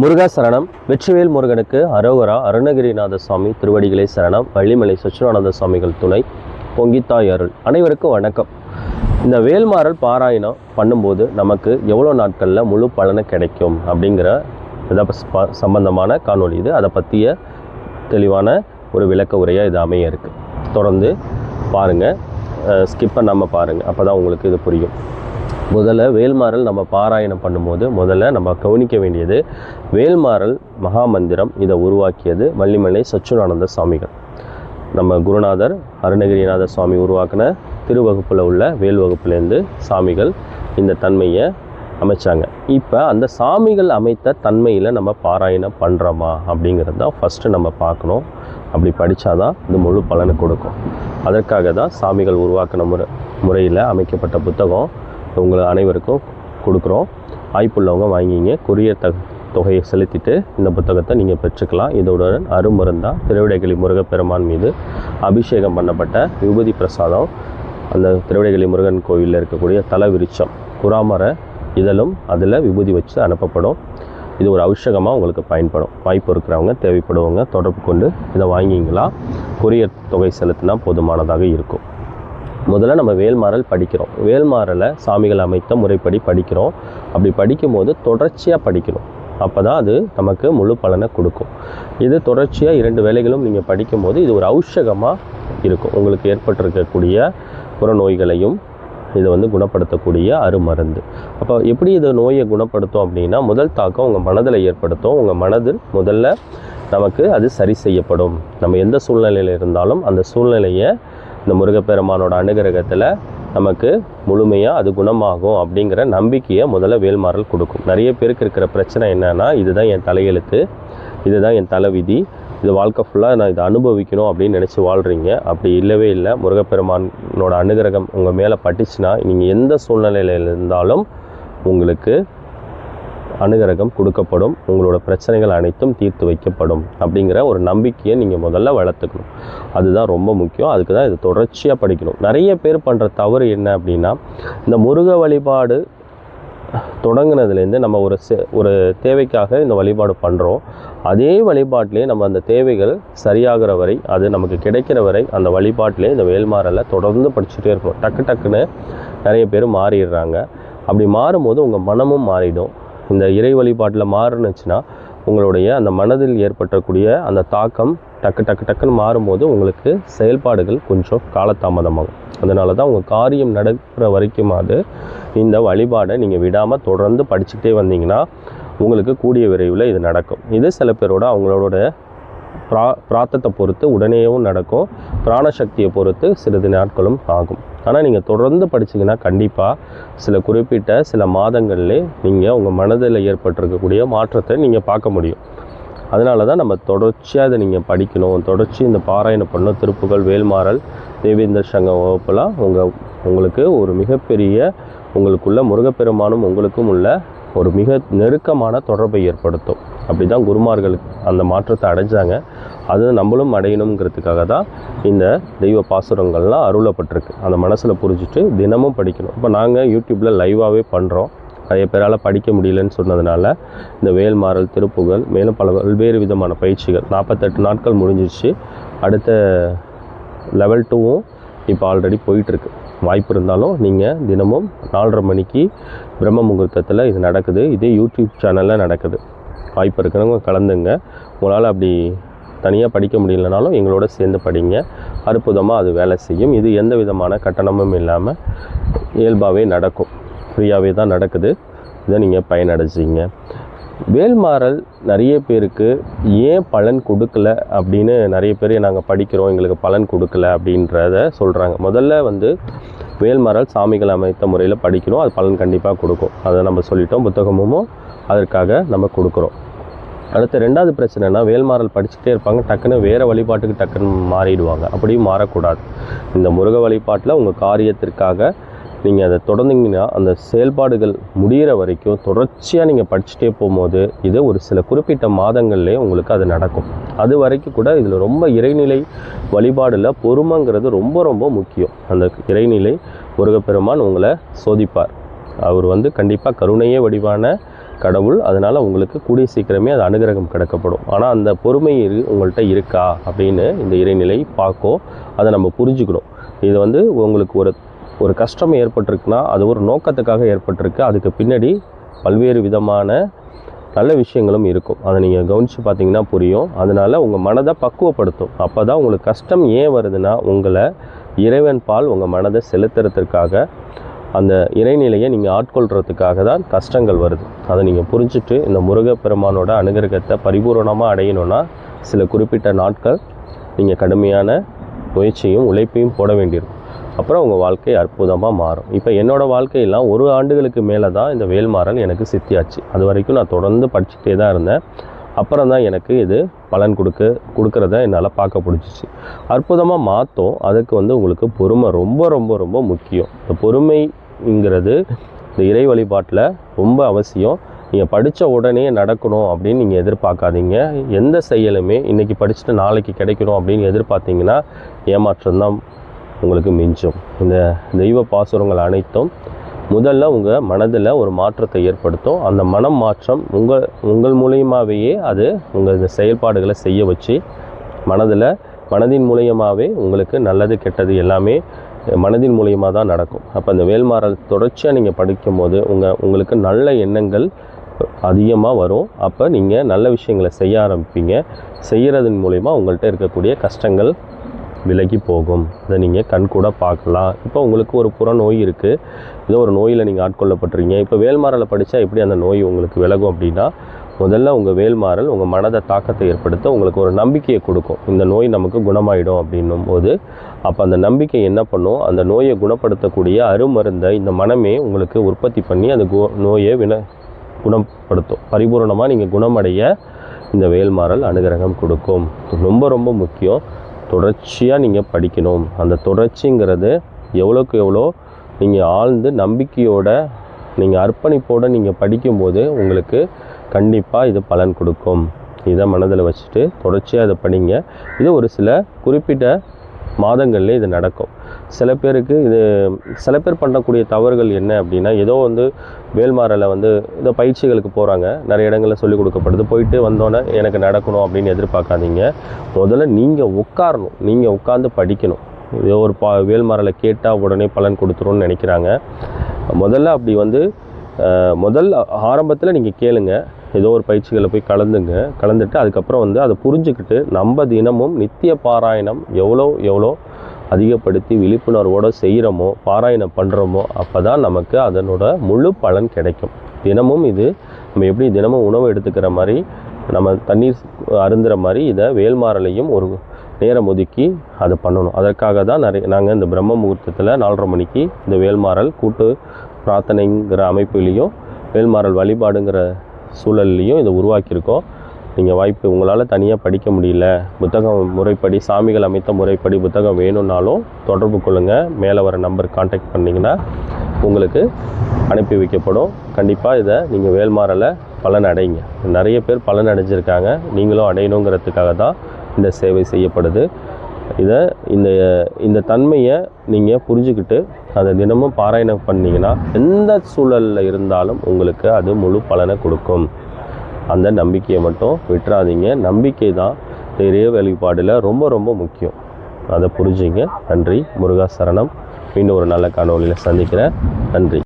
முருகா சரணம். வெற்றிவேல் முருகனுக்கு அரோகரா. அருணகிரிநாத சுவாமி திருவடிகளே சரணம். வள்ளிமலை சச்சிதானந்த சுவாமிகள் துணை. பொங்கித்தாய் அருள். அனைவருக்கும் வணக்கம். இந்த வேல்மாறல் பாராயணம் பண்ணும்போது நமக்கு எவ்வளோ நாட்களில் முழு பலனை கிடைக்கும் அப்படிங்கிற இதை சம்பந்தமான காணொலி இது. அதை பற்றிய தெளிவான ஒரு விளக்க உரையாக இது அமைய இருக்குது. தொடர்ந்து பாருங்கள், ஸ்கிப் பண்ணாமல் பாருங்கள், அப்போ தான் உங்களுக்கு இது புரியும். முதல்ல வேல்மாறல் நம்ம பாராயணம் பண்ணும்போது முதல்ல நம்ம கவனிக்க வேண்டியது, வேல்மாறல் மகாமந்திரம் இதை உருவாக்கியது வள்ளிமலை சச்சிதானந்த சுவாமிகள். நம்ம குருநாதர் அருணகிரிநாத சுவாமி உருவாக்கின திருவகுப்பில் உள்ள வேல் வகுப்புலேருந்து சாமிகள் இந்த தன்மையை அமைச்சாங்க. இப்போ அந்த சாமிகள் அமைத்த தன்மையில் நம்ம பாராயணம் பண்ணுறோமா அப்படிங்கிறது தான் ஃபஸ்ட்டு நம்ம பார்க்கணும். அப்படி படித்தாதான் இது முழு பலனை கொடுக்கும். அதற்காக தான் சாமிகள் உருவாக்கின முறையில் அமைக்கப்பட்ட புத்தகம் உங்களை அனைவருக்கும் கொடுக்குறோம். வாய்ப்புள்ளவங்க வாங்கிங்க. கொரியர் தொகையை செலுத்திட்டு இந்த புத்தகத்தை நீங்கள் பெற்றுக்கலாம். இதோட அருமருந்தாக திருவிடைகளி முருகப்பெருமான் மீது அபிஷேகம் பண்ணப்பட்ட விபூதி பிரசாதம், அந்த திருவிடைகளி முருகன் கோவிலில் இருக்கக்கூடிய தல விருட்சம் குராமர இதழும் அதில் விபூதி வச்சு அனுப்பப்படும். இது ஒரு ஔஷகமாக உங்களுக்கு பயன்படும். வாய்ப்பு இருக்கிறவங்க, தேவைப்படுவங்க தொடர்பு கொண்டு இதை வாங்கிங்களா. கொரியர் தொகை செலுத்தினா போதுமானதாக இருக்கும். முதல்ல நம்ம வேல்மாறல் படிக்கிறோம். வேல்மாறலை சாமிகள் அமைத்த முறைப்படி படிக்கிறோம். அப்படி படிக்கும்போது தொடர்ச்சியாக படிக்கணும். அப்போ தான் அது நமக்கு முழு பலனை கொடுக்கும். இது தொடர்ச்சியாக 2 வேளைகளும் நீங்கள் படிக்கும்போது இது ஒரு ஔஷகமாக இருக்கும். உங்களுக்கு ஏற்பட்டிருக்கக்கூடிய புறநோய்களையும் இது குணப்படுத்தக்கூடிய அருமருந்து. அப்போ எப்படி இது நோயை குணப்படுத்தும் அப்படின்னா, முதல் தாக்கம் உங்கள் மனதில் ஏற்படுத்தும். உங்கள் மனதில் முதல்ல நமக்கு அது சரி செய்யப்படும். நம்ம எந்த சூழ்நிலையில் இருந்தாலும் அந்த சூழ்நிலையை இந்த முருகப்பெருமானோட அனுகிரகத்தில் நமக்கு முழுமையாக அது குணமாகும் அப்படிங்கிற நம்பிக்கையை முதல்ல வேல்மாறல் கொடுக்கும். நிறைய பேருக்கு இருக்கிற பிரச்சனை என்னென்னா, இதுதான் என் தலையெழுத்து, இதுதான் என் தலைவிதி, இது வாழ்க்கை ஃபுல்லாக நான் இதை அனுபவிக்கணும் அப்படின்னு நினச்சி வாழ்கிறீங்க. அப்படி இல்லவே இல்லை. முருகப்பெருமானோட அனுகிரகம் உங்கள் மேலே பட்டுச்சுன்னா நீங்கள் எந்த சூழ்நிலையில் இருந்தாலும் உங்களுக்கு அனுகிரகம் கொடுக்கப்படும். உங்களோட பிரச்சனைகள் அனைத்தும் தீர்த்து வைக்கப்படும் அப்படிங்கிற ஒரு நம்பிக்கையை நீங்கள் முதல்ல வளர்த்துக்கணும். அதுதான் ரொம்ப முக்கியம். அதுக்கு தான் இது தொடர்ச்சியாக படிக்கணும். நிறைய பேர் பண்ணுற தவறு என்ன அப்படின்னா, இந்த முருக வழிபாடு தொடங்கினதுலேருந்து நம்ம ஒரு தேவைக்காக இந்த வழிபாடு பண்ணுறோம். அதே வழிபாட்டிலே நம்ம அந்த தேவைகள் சரியாகிற வரை, அது நமக்கு கிடைக்கிற வரை அந்த வழிபாட்டிலே இந்த வேல்மாறலை தொடர்ந்து படிச்சுட்டே இருக்கணும். டக்குன்னு நிறைய பேர் மாறிடுறாங்க. அப்படி மாறும்போது உங்கள் மனமும் மாறிடும். இந்த இறை வழிபாட்டில் மாறுனுச்சுன்னா உங்களுடைய அந்த மனதில் ஏற்பட்டக்கூடிய அந்த தாக்கம் டக்குன்னு மாறும்போது உங்களுக்கு செயல்பாடுகள் கொஞ்சம் காலதாமதமாகும். அதனால தான் உங்கள் காரியம் நடக்கிற வரைக்குமாவது இந்த வழிபாடை நீங்கள் விடாமல் தொடர்ந்து படிச்சுக்கிட்டே வந்தீங்கன்னா உங்களுக்கு கூடிய விரைவில் இது நடக்கும். இது சில பேரோட அவங்களோட பிரார்த்தத்தை பொறுத்து உடனேயும் நடக்கும். பிராணசக்தியை பொறுத்து சிறிது நாட்களும் ஆகும். ஆனால் நீங்கள் தொடர்ந்து படிச்சிங்கன்னா கண்டிப்பாக சில மாதங்கள்லே நீங்கள் உங்கள் மனதில் ஏற்பட்டிருக்கக்கூடிய மாற்றத்தை நீங்கள் பார்க்க முடியும். அதனால தான் நம்ம தொடர்ச்சியாக இதை நீங்கள் படிக்கணும். தொடர்ச்சி இந்த பாராயணம் பண்ணணும். திருப்புகழ், வேல்மாறல், தேவேந்தர் சங்க வகுப்பெல்லாம் உங்களுக்கு ஒரு மிகப்பெரிய உங்களுக்குள்ள முருகப்பெருமானும் உங்களுக்கும் உள்ள ஒரு மிக நெருக்கமான தொடர்பை ஏற்படுத்தும். அப்படி தான் குருமார்களுக்கு அந்த மாற்றத்தை அடைஞ்சாங்க. அது நம்மளும் அடையணுங்கிறதுக்காக தான் இந்த தெய்வ பாசுரங்கள்லாம் அருளப்பட்டிருக்கு. அந்த மனசில் புரிஞ்சுட்டு தினமும் படிக்கணும். இப்போ நாங்கள் யூடியூப்பில் லைவாகவே பண்ணுறோம். நிறைய பேரால் படிக்க முடியலன்னு சொன்னதுனால இந்த வேல்மாறல், திருப்புகழ், மேலும் பல்வேறு விதமான பயிற்சிகள் 48 நாட்கள் முடிஞ்சிச்சு. அடுத்த லெவல் 2வும் இப்போ ஆல்ரெடி போயிட்டுருக்கு. வாய்ப்பு இருந்தாலும் நீங்கள் தினமும் 4:30 மணிக்கு பிரம்ம முகூர்த்தத்தில் இது நடக்குது. இதே யூடியூப் சேனலில் நடக்குது. வாய்ப்பு இருக்கிறவங்க கலந்துங்க. உங்களால் அப்படி தனியாக படிக்க முடியலனாலும் எங்களோட சேர்ந்து படிங்க. அற்புதமாக அது வேலை செய்யும். இது எந்த விதமான கட்டணமும் இல்லாமல் இயல்பாகவே நடக்கும். ஃப்ரீயாகவே தான் நடக்குது. இதை நீங்கள் பயனடைச்சிங்க. வேல்மாறல் நிறைய பேருக்கு ஏன் பலன் கொடுக்கல அப்படின்னு நிறைய பேர் நாங்கள் படிக்கிறோம், எங்களுக்கு பலன் கொடுக்கல அப்படின்றத சொல்கிறாங்க. முதல்ல வேல்மாறல் சாமிகள் அமைத்த முறையில் படிக்கணும். அது பலன் கண்டிப்பாக கொடுக்கும். அதை நம்ம சொல்லிட்டோம். புத்தகமும் அதற்காக நம்ம கொடுக்குறோம். அடுத்த 2வது பிரச்சனைனா, வேல்மாறல் படிச்சுட்டே இருப்பாங்க, டக்குன்னு வேறு வழிபாட்டுக்கு டக்குன்னு மாறிடுவாங்க. அப்படியும் மாறக்கூடாது. இந்த முருக வழிபாட்டில் உங்கள் காரியத்திற்காக நீங்கள் அதை தொடர்ந்தீங்கன்னா அந்த செயல்பாடுகள் முடிகிற வரைக்கும் தொடர்ச்சியாக நீங்கள் படிச்சுட்டே போகும்போது இது ஒரு சில குறிப்பிட்ட மாதங்கள்லேயே உங்களுக்கு அது நடக்கும். அது வரைக்கும் கூட இதில் ரொம்ப இறைநிலை வழிபாடில் பொறுமைங்கிறது ரொம்ப ரொம்ப முக்கியம். அந்த இறைநிலை முருகப்பெருமான் உங்களை சோதிப்பார். அவர் கண்டிப்பாக கருணையே வடிவான கடவுள். அதனால் உங்களுக்கு கூடிய சீக்கிரமே அது அனுகிரகம் கிடைக்கப்படும். ஆனால் அந்த பொறுமை உங்கள்கிட்ட இருக்கா அப்படின்னு இந்த இறைநிலை பார்க்கும். அதை நம்ம புரிஞ்சுக்கணும். இது வந்து உங்களுக்கு ஒரு கஷ்டம் ஏற்பட்டிருக்குன்னா அது ஒரு நோக்கத்துக்காக ஏற்பட்டிருக்கு. அதுக்கு பின்னாடி பல்வேறு விதமான நல்ல விஷயங்களும் இருக்கும். அதை நீங்கள் கவனித்து பார்த்தீங்கன்னா புரியும். அதனால் உங்கள் மனதை பக்குவப்படுத்தும். அப்போ தான் உங்களுக்கு கஷ்டம் ஏன் வருதுன்னா உங்களை இறைவன் பால் உங்கள் மனதை செலுத்துறதுக்காக, அந்த இறைநிலையை நீங்கள் ஆட்கொள்கிறதுக்காக தான் கஷ்டங்கள் வருது. அதை நீங்கள் புரிஞ்சுட்டு இந்த முருகப்பெருமானோட அனுகிரகத்தை பரிபூர்ணமாக அடையணும்னா சில குறிப்பிட்ட நாட்கள் நீங்கள் கடுமையான முயற்சியும் உழைப்பையும் போட வேண்டியிருக்கும். அப்புறம் உங்கள் வாழ்க்கை அற்புதமாக மாறும். இப்போ என்னோடய வாழ்க்கையெல்லாம் 1 ஆண்டுகளுக்கு மேலே தான் இந்த வேல்மாறல் எனக்கு சித்தியாச்சு. அது வரைக்கும் நான் தொடர்ந்து படிச்சுட்டே தான் இருந்தேன். அப்புறம் தான் எனக்கு இது பலன் கொடுக்குறத என்னால் பார்க்க பிடிச்சிச்சு. அற்புதமாக மாற்றும். அதுக்கு வந்து உங்களுக்கு பொறுமை ரொம்ப ரொம்ப ரொம்ப முக்கியம். இந்த பொறுமைங்கிறது இந்த இறை வழிபாட்டில் ரொம்ப அவசியம். நீங்கள் படித்த உடனே நடக்கணும் அப்படின்னு நீங்கள் எதிர்பார்க்காதீங்க. எந்த செயலுமே இன்றைக்கி படிச்சுட்டு நாளைக்கு கிடைக்கணும் அப்படின்னு எதிர்பார்த்தீங்கன்னா ஏமாற்றம்தான் உங்களுக்கு மிஞ்சும். இந்த தெய்வ பாசுரங்கள் அனைத்தும் முதல்ல உங்கள் மனதில் ஒரு மாற்றத்தை ஏற்படுத்தும். அந்த மனம் மாற்றம் உங்கள் மூலியமாகவே அது உங்கள் இந்த செயல்பாடுகளை செய்ய வச்சு மனதின் மூலியமாகவே உங்களுக்கு நல்லது கெட்டது எல்லாமே மனதின் மூலியமாக தான் நடக்கும். அப்போ அந்த வேல்மாறல் தொடர்ச்சியாக நீங்கள் படிக்கும்போது உங்களுக்கு நல்ல எண்ணங்கள் அதிகமாக வரும். அப்போ நீங்கள் நல்ல விஷயங்களை செய்ய ஆரம்பிப்பீங்க. செய்கிறதன் மூலிமா உங்கள்கிட்ட இருக்கக்கூடிய கஷ்டங்கள் விலகி போகும். அதை நீங்கள் கண்கூட பார்க்கலாம். இப்போ உங்களுக்கு ஒரு புறநோய் இருக்குது, ஏதோ ஒரு நோயில் நீங்கள் ஆட்கொள்ளப்பட்டுறீங்க. இப்போ வேல்மாறலை படித்தா எப்படி அந்த நோய் உங்களுக்கு விலகும் அப்படின்னா, முதல்ல உங்கள் வேல்மாறல் உங்கள் மனதை தாக்கத்தை ஏற்படுத்த உங்களுக்கு ஒரு நம்பிக்கையை கொடுக்கும். இந்த நோய் நமக்கு குணமாயிடும் அப்படின்னும் போது, அப்போ அந்த நம்பிக்கை என்ன பண்ணும், அந்த நோயை குணப்படுத்தக்கூடிய அருமருந்தை இந்த மனமே உங்களுக்கு உற்பத்தி பண்ணி அந்த நோயை குணப்படுத்தும். பரிபூர்ணமாக நீங்கள் குணமடைய இந்த வேல்மாறல் அனுகிரகம் கொடுக்கும். ரொம்ப ரொம்ப முக்கியம். தொடர்ச்சியாக நீங்கள் படிக்கணும். அந்த தொடர்ச்சிங்கிறது எவ்வளோக்கு எவ்வளோ நீங்கள் ஆழ்ந்து நம்பிக்கையோட நீங்கள் அர்ப்பணிப்போடு நீங்கள் படிக்கும்போது உங்களுக்கு கண்டிப்பாக இது பலன் கொடுக்கும். இதை மனதில் வச்சுட்டு தொடர்ச்சியாக இதை படிங்க. இது ஒரு சில குறிப்பிட்ட மாதங்கள்லேயே இது நடக்கும். சில பேர் பண்ணக்கூடிய தவறுகள் என்ன அப்படின்னா, ஏதோ வந்து வேல்மாறலை வந்து இந்த பயிற்சிகளுக்கு போகிறாங்க, நிறைய இடங்களில் சொல்லிக் கொடுக்கப்படுது, போயிட்டு வந்தோன்னே எனக்கு நடக்கணும் அப்படின்னு எதிர்பார்க்காதீங்க. முதல்ல நீங்கள் உட்காரணும், நீங்கள் உட்கார்ந்து படிக்கணும். ஏதோ ஒரு வேல்மாறலை கேட்டால் உடனே பலன் கொடுத்துருன்னு நினைக்கிறாங்க. முதல்ல அப்படி வந்து ஆரம்பத்தில் நீங்கள் கேளுங்க, ஏதோ ஒரு பயிற்சிகளை போய் கலந்துட்டு அதுக்கப்புறம் வந்து அதை புரிஞ்சுக்கிட்டு நம்ம தினமும் நித்திய பாராயணம் எவ்வளோ அதிகப்படுத்தி விழிப்புணர்வோடு செய்கிறோமோ, பாராயணம் பண்ணுறோமோ, அப்போ தான் நமக்கு அதனோட முழு பலன் கிடைக்கும். தினமும் இது நம்ம எப்படி தினமும் உணவு எடுத்துக்கிற மாதிரி, நம்ம தண்ணீர் அருந்துகிற மாதிரி இதை வேல்மாறலையும் ஒரு நேரம் ஒதுக்கி அதை பண்ணணும். அதற்காக தான் நாங்கள் இந்த பிரம்ம முகூர்த்தத்தில் 4:30 மணிக்கு இந்த வேல்மாறல் கூட்டு பிரார்த்தனைங்கிற அமைப்புலேயும் வேல்மாறல் வழிபாடுங்கிற சூழல்லையும் இதை உருவாக்கியிருக்கோம். நீங்கள் உங்களால் தனியாக படிக்க முடியல, புத்தகம் முறைப்படி சாமிகள் அமைத்த முறைப்படி புத்தகம் வேணும்னாலும் தொடர்பு கொள்ளுங்கள். மேலே வர நம்பர் கான்டாக்ட் பண்ணிங்கன்னா உங்களுக்கு அனுப்பி வைக்கப்படும். கண்டிப்பாக இதை நீங்கள் வேல்மாறலை பலன் அடைங்க. நிறைய பேர் பலன் அடைஞ்சிருக்காங்க. நீங்களும் அடையணுங்கிறதுக்காக தான் இந்த சேவை செய்யப்படுது. இந்த தன்மையை நீங்கள் புரிஞ்சுக்கிட்டு அதை தினமும் பாராயணம் பண்ணிங்கன்னா எந்த சூழலில் இருந்தாலும் உங்களுக்கு அது முழு பலனை கொடுக்கும். அந்த நம்பிக்கையை மட்டும் விட்டுறாதீங்க. நம்பிக்கை தான் இறை வழிபாடில் ரொம்ப ரொம்ப முக்கியம். அதை புரிஞ்சுங்க. நன்றி. முருகா சரணம். மீண்டும் ஒரு நல்ல காணொளியில் சந்திக்கிறேன். நன்றி.